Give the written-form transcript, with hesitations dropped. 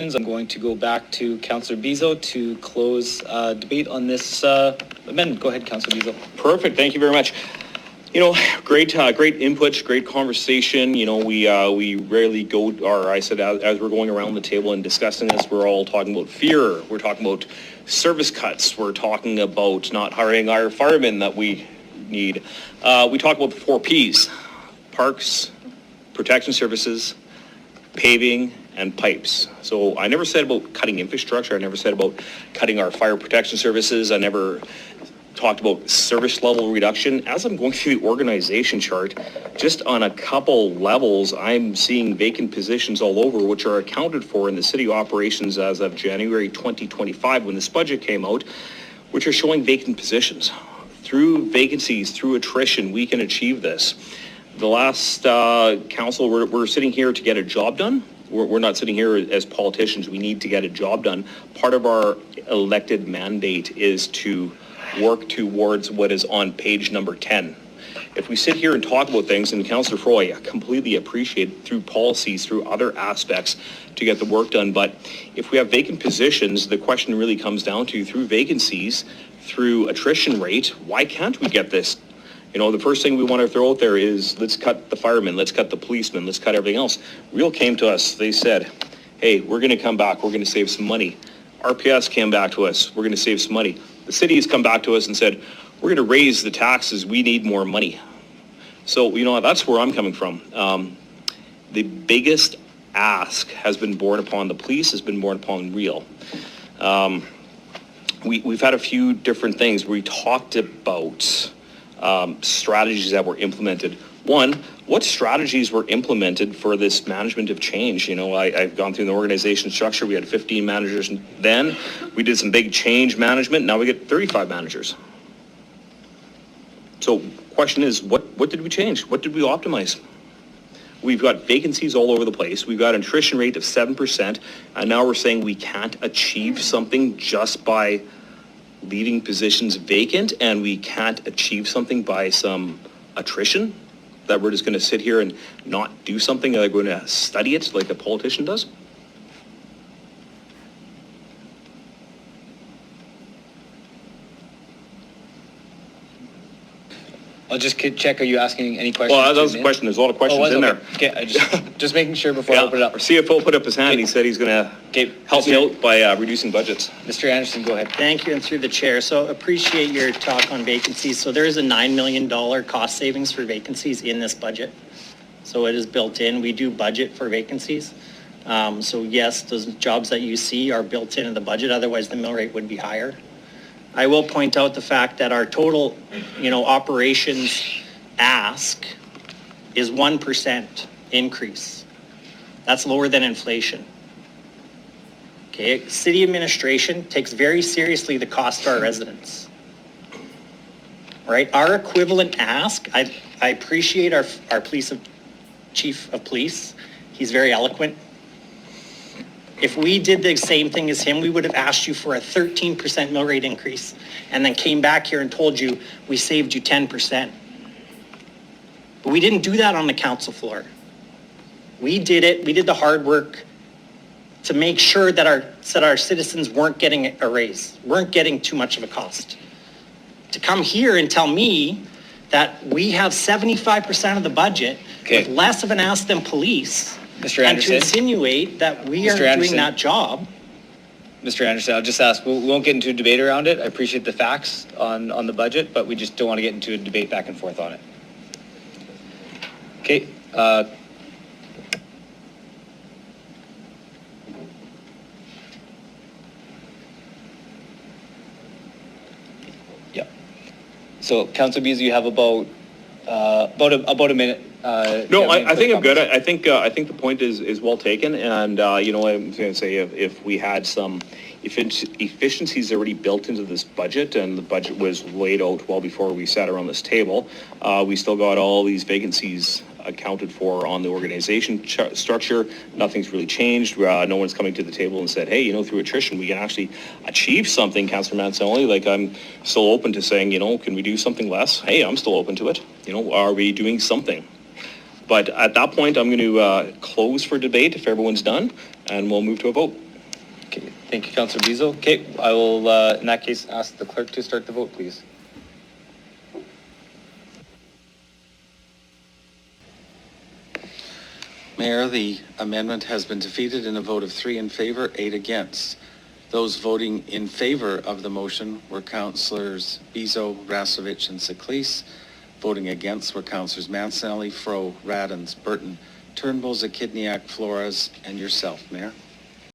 I'm going to go back to Councillor Bezo to close debate on this amendment. Go ahead, Councillor Bezo. Perfect. Thank you very much. You know, great input, great conversation. You know, we rarely go, or I said as we're going around the table and discussing this, we're all talking about fear. We're talking about service cuts. We're talking about not hiring our firemen that we need. We talk about the 4 Ps: parks, protection services, paving, and pipes. So I never said about cutting infrastructure. I never said about cutting our fire protection services. I never talked about service level reduction. As I'm going through the organization chart, just on a couple levels, I'm seeing vacant positions all over, which are accounted for in the city operations as of January 2025 when this budget came out, which are showing vacant positions. Through vacancies, through attrition, we can achieve this. The last council, we're sitting here to get a job done. We're not sitting here as politicians. We need to get a job done. Part of our elected mandate is to work towards what is on page number 10. If we sit here and talk about things, and Councillor Froy, I completely appreciate through policies, through other aspects to get the work done, but if we have vacant positions, the question really comes down to, through vacancies, through attrition rate, why can't we get this? You know, the first thing we want to throw out there is, let's cut the firemen, let's cut the policemen, let's cut everything else. Real came to us, they said, hey, we're going to come back, we're going to save some money. RPS came back to us, we're going to save some money. The city has come back to us and said, we're going to raise the taxes, we need more money. So, you know, that's where I'm coming from. The biggest ask has been borne upon the police, has been borne upon Real. We've had a few different things. We talked about strategies that were implemented. One, what strategies were implemented for this management of change? You know, I've gone through the organization structure. We had 15 managers then. We did some big change management. Now we get 35 managers. So question is, what did we change? What did we optimize? We've got vacancies all over the place. We've got an attrition rate of 7%. And now we're saying we can't achieve something just by leaving positions vacant, and we can't achieve something by some attrition, that we're just going to sit here and not do something, and we're going to study it like a politician does? I'll just check, are you asking any questions? Well, that was a question. There's a lot of questions in there. Okay, I just making sure before I open it up. Our CFO put up his hand. He said he's going to help me out by reducing budgets. Mr. Anderson, go ahead. Thank you, and through the chair. So appreciate your talk on vacancies. So there is a $9 million cost savings for vacancies in this budget. So it is built in. We do budget for vacancies. So yes, those jobs that you see are built into the budget. Otherwise, the mill rate would be higher. I will point out the fact that our total, operations ask is 1% increase. That's lower than inflation. Okay, city administration takes very seriously the cost to our residents. Right, our equivalent ask, I appreciate our chief of police. He's very eloquent. If we did the same thing as him, we would have asked you for a 13% mill rate increase and then came back here and told you we saved you 10%. But we didn't do that on the council floor. We did it, we did the hard work to make sure that our citizens weren't getting a raise, weren't getting too much of a cost. To come here and tell me that we have 75% of the budget with less of an ask than police, Mr. Anderson, and to insinuate that we aren't doing that job. Mr. Anderson, I'll just ask, we won't get into a debate around it. I appreciate the facts on the budget, but we just don't want to get into a debate back and forth on it. Okay. Yeah. So, Councillor Bezo, you have about a minute. No, I think I'm good. I think the point is well taken, and I'm going to say if we had some efficiencies already built into this budget, and the budget was laid out well before we sat around this table, we still got all these vacancies accounted for on the organization structure. Nothing's really changed. No one's coming to the table and said, hey, through attrition we can actually achieve something, Councillor Manzanelli. Like, I'm still open to saying, can we do something less? Hey, I'm still open to it. Are we doing something? But at that point, I'm going to close for debate if everyone's done, and we'll move to a vote. Thank you, councillor Bezo. Okay, I will, in that case, ask the clerk to start the vote, please. Mayor, the amendment has been defeated in a vote of 3 in favor, 8 against. Those voting in favor of the motion were councillors Bezo, Rasovich, and Siklis. Voting against were councillors Mancinelli, Fro, Radens, Burton, Turnbull, Zakidniak, Flores, and yourself, Mayor.